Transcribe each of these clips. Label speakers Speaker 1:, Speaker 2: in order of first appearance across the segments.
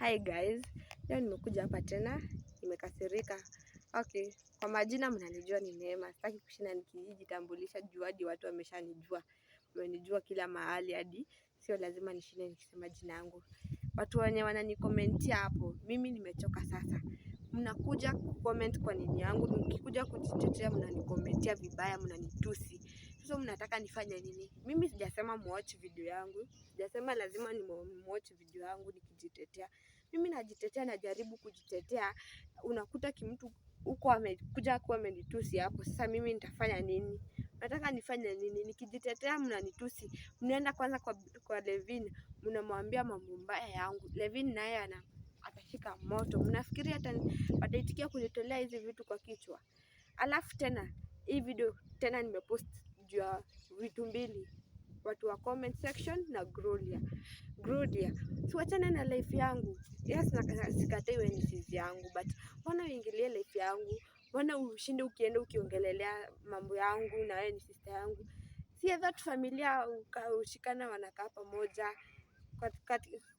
Speaker 1: Hi guys, leo nimekuja hapa tena, nimekasirika. Okay, kwa majina mnanijua ni Neema. Sitaki kushinda nikijitambulisha juu hadi watu wameshanijua. Wamenijua kila mahali hadi sio lazima nishinde nikisema jina yangu. Watu wenye wananikomentia hapo, mimi nimechoka sasa. Mnakuja kucomment kwa nini yangu, mkikuja kujitetea mnanikomentia vibaya, mnanitusi. Sasa mnataka nifanye nini? Mimi sijasema muwatch video yangu. Sijasema lazima ni muwatch video yangu nikijitetea. Mimi najitetea, najaribu kujitetea. Unakuta kimtu huko amekuja kuwa amenitusi hapo. Sasa mimi nitafanya nini? Nataka nifanye nini? Nikijitetea mnanitusi. Mnaenda kwanza kwa Levin, mnamwambia mambo mbaya yangu. Levin naye atashika moto. Mnafikiri hata wataitikia kunitolea hizi vitu kwa kichwa? Alafu tena hii video tena nimepost juu ya vitu mbili, watu wa comment section na Gloria. Siwachane na life yangu. Yes, sikatai wewe ni sizi yangu, but mbona uingilie life yangu? Mbona ushinde ukienda ukiongelelea mambo yangu na wewe ni sister yangu? Si that familia ushikana wanakaa pamoja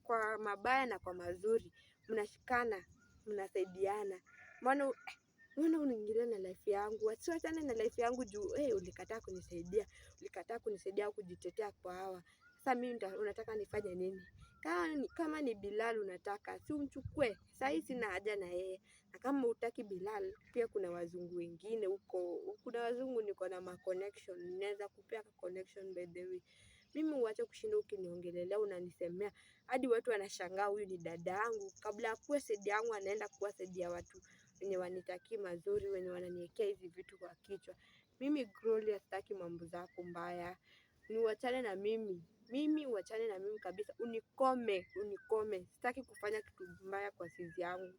Speaker 1: kwa mabaya na kwa mazuri. Mnashikana, mnasaidiana. Mbona unaingilia na life yangu? Siwachane na life yangu juu ulikataa kunisaidia kujitetea kwa hawa. Sasa mimi unataka nifanye nini? Kama ni Bilal unataka, si umchukue. Sasa hii sina haja na yeye. Na kama hutaki Bilal, pia kuna wazungu wengine huko. Kuna wazungu niko na ma connection. Ninaweza kupea connection by the way. Mimi uache kushinda ukiniongelelea, unanisemea. Hadi watu wanashangaa huyu ni dada yangu. Kabla akuwe side yangu anaenda kuwa side ya watu wenye wanitaki mazuri, wenye wananiwekea hizi vitu kwa kichwa. Mimi Gloria sitaki mambo zako mbaya. Uachane na mimi. Uachane na mimi kabisa. Unikome. Sitaki kufanya kitu mbaya kwa sizi yangu.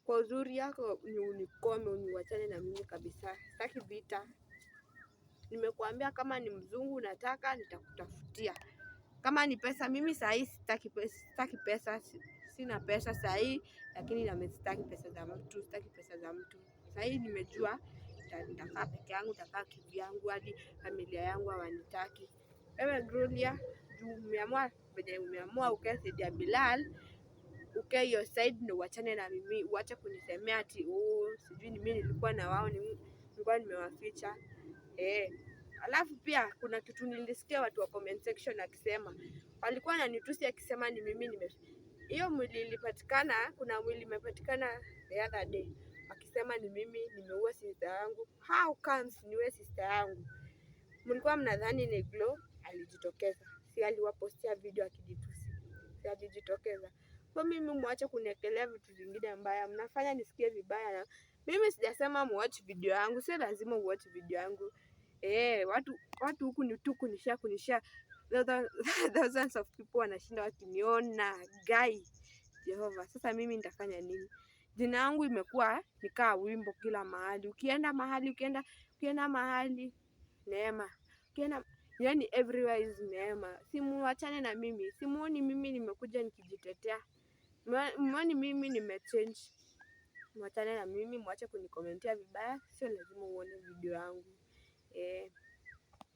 Speaker 1: Kwa uzuri yako unikome, uachane na mimi kabisa. Sitaki vita. Nimekuambia kama ni mzungu unataka nitakutafutia. Kama ni pesa, mimi sahi sitaki pesa. Sina pesa sahi, lakini sitaki pesa za mtu. Sahi nimejua nitakaa peke yangu, nitakaa kivyangu hadi familia yangu hawanitaki. Wewe Gloria, umeamua ukae side ya Bilal, ukae your side na uachane na mimi. Uache kunisemea ati sijui ni mimi nilikuwa na wao, nilikuwa nimewaficha. Alafu pia kuna kitu nilisikia watu wa comment section akisema, walikuwa wananitusi akisema ni mimi hiyo mwili ilipatikana, kuna mwili imepatikana the other day, akisema ni mimi nimeua sister yangu. How comes niwe sister yangu? Mlikuwa mnadhani ni Glo alijitokeza? Si aliwapostia video akijitusi? Si alijitokeza? Kwa mimi muache kuniekelea vitu vingine mbaya, mnafanya nisikie vibaya. Na mimi sijasema muwatch video yangu, si lazima uwatch video yangu. Watu huku ni tu kunishare. Thousands of people wanashinda wakiniona. Guy Jehova, sasa mimi nitafanya nini? Jina yangu imekuwa nikaa wimbo kila mahali. Ukienda mahali Neema. Yani everywhere is Neema. Simuachane na mimi. Simuoni mimi nimekuja nikijitetea. Mwani mimi nimechange. Mwachane na mimi, mwache kunikomentia vibaya. Sio lazima uone video yangu.